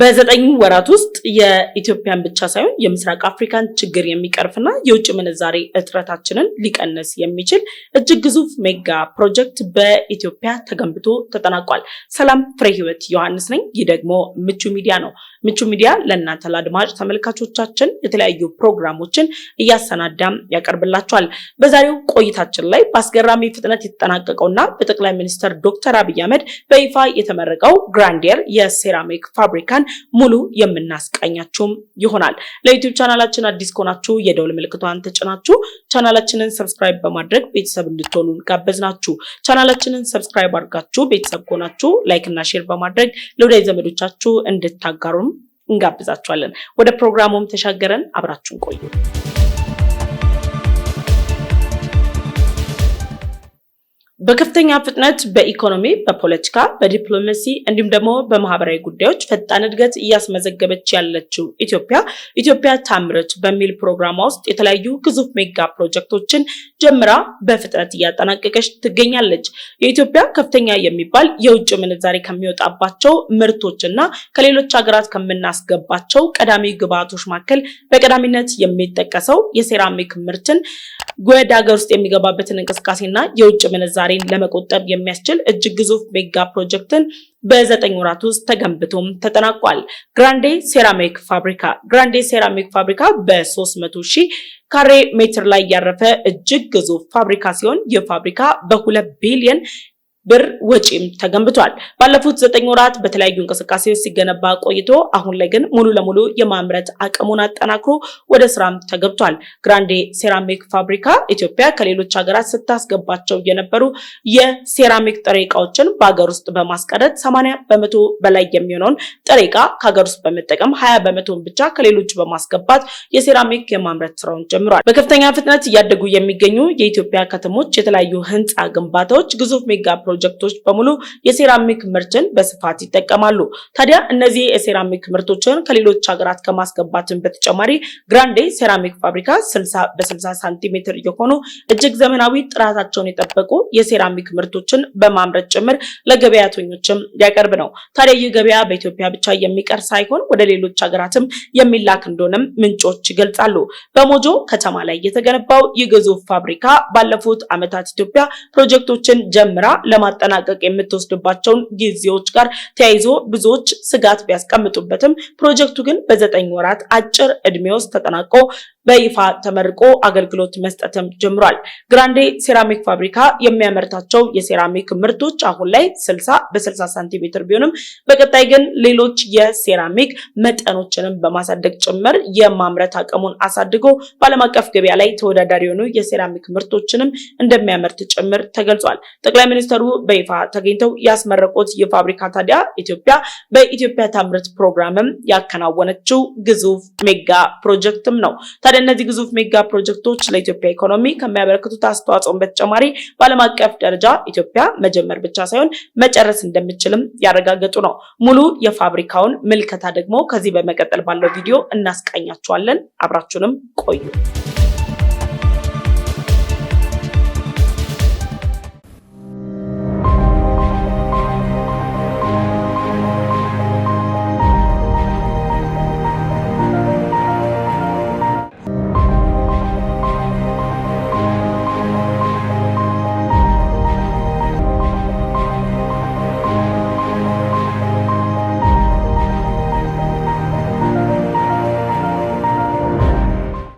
በዘጠኝ ወራት ውስጥ የኢትዮጵያን ብቻ ሳይሆን የምስራቅ አፍሪካን ችግር የሚቀርፍና የውጭ ምንዛሬ እጥረታችንን ሊቀንስ የሚችል እጅግ ግዙፍ ሜጋ ፕሮጀክት በኢትዮጵያ ተገንብቶ ተጠናቋል። ሰላም ፍሬ ህይወት ዮሐንስ ነኝ። ይህ ደግሞ ምቹ ሚዲያ ነው። ምቹ ሚዲያ ለእናንተ ለአድማጭ ተመልካቾቻችን የተለያዩ ፕሮግራሞችን እያሰናዳም ያቀርብላችኋል። በዛሬው ቆይታችን ላይ በአስገራሚ ፍጥነት የተጠናቀቀውና በጠቅላይ ሚኒስትር ዶክተር አብይ አህመድ በይፋ የተመረቀው ግራንዴር የሴራሚክ ፋብሪካን ሙሉ የምናስቃኛችሁም ይሆናል። ለዩቲዩብ ቻናላችን አዲስ ከሆናችሁ የደውል ምልክቷን ተጭናችሁ ቻናላችንን ሰብስክራይብ በማድረግ ቤተሰብ እንድትሆኑ ጋበዝናችሁ። ቻናላችንን ሰብስክራይብ አድርጋችሁ ቤተሰብ ከሆናችሁ ላይክ እና ሼር በማድረግ ለወዳጅ ዘመዶቻችሁ እንድታጋሩም እንጋብዛችኋለን። ወደ ፕሮግራሙም ተሻገረን፣ አብራችሁን ቆዩ። በከፍተኛ ፍጥነት በኢኮኖሚ፣ በፖለቲካ፣ በዲፕሎማሲ እንዲሁም ደግሞ በማህበራዊ ጉዳዮች ፈጣን እድገት እያስመዘገበች ያለችው ኢትዮጵያ ታምርት በሚል ፕሮግራም ውስጥ የተለያዩ ግዙፍ ሜጋ ፕሮጀክቶችን ጀምራ በፍጥነት እያጠናቀቀች ትገኛለች። የኢትዮጵያ ከፍተኛ የሚባል የውጭ ምንዛሬ ከሚወጣባቸው ምርቶችና ከሌሎች ሀገራት ከምናስገባቸው ቀዳሚ ግብዓቶች መካከል በቀዳሚነት የሚጠቀሰው የሴራሚክ ምርትን ወደ ሀገር ውስጥ የሚገባበትን እንቅስቃሴና የውጭ ምንዛሬ ለመቆጠብ የሚያስችል እጅግ ግዙፍ ሜጋ ፕሮጀክትን በ9 ወራት ውስጥ ተገንብቶም ተጠናቋል። ግራንዴ ሴራሚክ ፋብሪካ በ300,000 ካሬ ሜትር ላይ ያረፈ እጅግ ግዙፍ ፋብሪካ ሲሆን ይህ ፋብሪካ በ2 ቢሊዮን ብር ወጪም ተገንብቷል። ባለፉት 9 ወራት በተለያዩ እንቅስቃሴዎች ሲገነባ ቆይቶ አሁን ላይ ግን ሙሉ ለሙሉ የማምረት አቅሙን አጠናክሮ ወደ ስራም ተገብቷል። ግራንዴ ሴራሚክ ፋብሪካ ኢትዮጵያ ከሌሎች ሀገራት ስታስገባቸው የነበሩ የሴራሚክ ጥሬ ዕቃዎችን በሀገር ውስጥ በማስቀረት 80% በላይ የሚሆነውን ጥሬ ዕቃ ከሀገር ውስጥ በመጠቀም 20% ብቻ ከሌሎች በማስገባት የሴራሚክ የማምረት ስራውን ጀምሯል። በከፍተኛ ፍጥነት እያደጉ የሚገኙ የኢትዮጵያ ከተሞች የተለያዩ ህንፃ ግንባታዎች ግዙፍ ሜጋ ፕሮጀክቶች በሙሉ የሴራሚክ ምርትን በስፋት ይጠቀማሉ። ታዲያ እነዚህ የሴራሚክ ምርቶችን ከሌሎች ሀገራት ከማስገባትን በተጨማሪ ግራንዴ ሴራሚክ ፋብሪካ 60 በ60 ሳንቲሜትር የሆኑ እጅግ ዘመናዊ ጥራታቸውን የጠበቁ የሴራሚክ ምርቶችን በማምረት ጭምር ለገበያተኞችም ያቀርብ ነው። ታዲያ ይህ ገበያ በኢትዮጵያ ብቻ የሚቀር ሳይሆን ወደ ሌሎች ሀገራትም የሚላክ እንደሆነም ምንጮች ይገልጻሉ። በሞጆ ከተማ ላይ የተገነባው ይህ ግዙፍ ፋብሪካ ባለፉት ዓመታት ኢትዮጵያ ፕሮጀክቶችን ጀምራ ለማጠናቀቅ የምትወስድባቸውን ጊዜዎች ጋር ተያይዞ ብዙዎች ስጋት ቢያስቀምጡበትም ፕሮጀክቱ ግን በ9 ወራት አጭር ዕድሜ ውስጥ ተጠናቆ በይፋ ተመርቆ አገልግሎት መስጠትም ጀምሯል። ግራንዴ ሴራሚክ ፋብሪካ የሚያመርታቸው የሴራሚክ ምርቶች አሁን ላይ 60 በ60 ሳንቲሜትር ቢሆንም በቀጣይ ግን ሌሎች የሴራሚክ መጠኖችንም በማሳደግ ጭምር የማምረት አቅሙን አሳድጎ በዓለም አቀፍ ገበያ ላይ ተወዳዳሪ የሆኑ የሴራሚክ ምርቶችንም እንደሚያመርት ጭምር ተገልጿል። ጠቅላይ ሚኒስትሩ በይፋ ተገኝተው ያስመረቁት የፋብሪካ ታዲያ ኢትዮጵያ በኢትዮጵያ ታምርት ፕሮግራምም ያከናወነችው ግዙፍ ሜጋ ፕሮጀክትም ነው። ታዲያ እነዚህ ግዙፍ ሜጋ ፕሮጀክቶች ለኢትዮጵያ ኢኮኖሚ ከሚያበረክቱት አስተዋጽኦ በተጨማሪ በዓለም አቀፍ ደረጃ ኢትዮጵያ መጀመር ብቻ ሳይሆን መጨረስ እንደምትችልም ያረጋገጡ ነው። ሙሉ የፋብሪካውን ምልከታ ደግሞ ከዚህ በመቀጠል ባለው ቪዲዮ እናስቃኛችኋለን። አብራችሁንም ቆዩ።